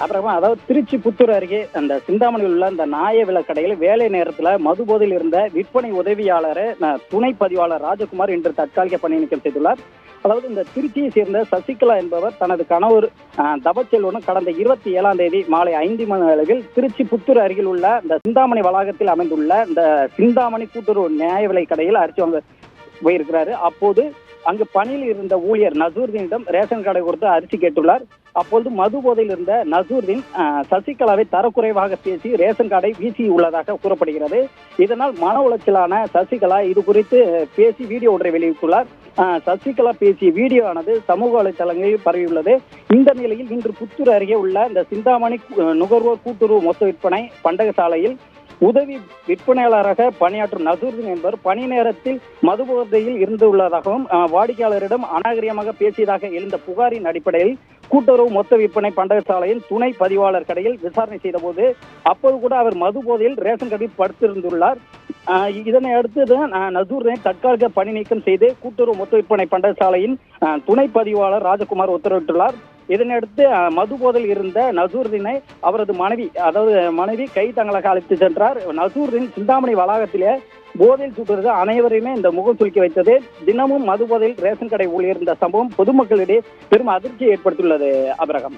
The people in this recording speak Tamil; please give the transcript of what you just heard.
அப்புறமா அதாவது திருச்சி புத்தூர் அருகே அந்த சிந்தாமணியில் உள்ள அந்த நாய விலை கடையில் வேலை நேரத்தில் மது போதையில் இருந்த விற்பனை உதவியாளர் துணை பதிவாளர் ராஜகுமார் இன்று தற்காலிக பணி நீக்கம் செய்துள்ளார். அதாவது இந்த திருச்சியை சேர்ந்த சசிகலா என்பவர் தனது கணவர் தபச்செல்வனும் கடந்த 27ஆம் தேதி மாலை 5 மணி அளவில் திருச்சி புத்தூர் அருகில் உள்ள இந்த சிந்தாமணி வளாகத்தில் அமைந்துள்ள இந்த சிந்தாமணி கூட்டுறவு நியாய விலை கடையில் அரிசி வாங்க போயிருக்கிறாரு. அப்போது அங்கு பணியில் இருந்த ஊழியர் நசூர்தீனிடம் ரேஷன் கடை கொடுத்து அரிசி கேட்டுள்ளார். அப்பொழுது மது போதையில் இருந்த நசூர்தீன் சசிகலாவை தரக்குறைவாக பேசி ரேஷன் கார்டை வீசி உள்ளதாக கூறப்படுகிறது. இதனால் மன உளைச்சலான சசிகலா இது குறித்து பேசி வீடியோ ஒன்றை வெளியிட்டுள்ளார். சசிகலா பேசிய வீடியோ ஆனது சமூக வலைதளங்களில் பரவியுள்ளது. இந்த நிலையில் இன்று புத்தூர் அருகே உள்ள இந்த சிந்தாமணி நுகர்வோர் கூட்டுறவு மொத்த விற்பனை பண்டக சாலையில் உதவி விற்பனையாளராக பணியாற்றும் நசூர்தீன் என்பவர் பணி நேரத்தில் மது போதையில் இருந்துள்ளதாகவும் வாடிக்கையாளரிடம் அநாகரிகமாக பேசியதாக எழுந்த புகாரின் அடிப்படையில் கூட்டுறவு மொத்த விற்பனை பண்டக சாலையின் துணை பதிவாளர் கடையில் விசாரணை செய்த போது அப்போது கூட அவர் மது போதையில் ரேஷன் கடையில் படுத்திருந்துள்ளார். இதனை அடுத்து நசூர்தீனை தற்காலிக பணி நீக்கம் செய்து கூட்டுறவு மொத்த விற்பனை பண்டக சாலையின் துணை பதிவாளர் ராஜகுமார் உத்தரவிட்டுள்ளார். இதனையடுத்து மது போதையில் இருந்த நசூர்தீனை அவரது மனைவி கை தங்களாக அழைத்து சென்றார். நசூர்தீன் சிந்தாமணி வளாகத்திலே போதையில் சுட்டுறது அனைவரையுமே இந்த முகம் சுளிக்க வைத்தது. தினமும் மது போதையில் ரேஷன் கடை ஊழியர் இந்த சம்பவம் பொதுமக்களிடையே பெரும் அதிர்ச்சியை ஏற்படுத்தியுள்ளது. அபிரகம்.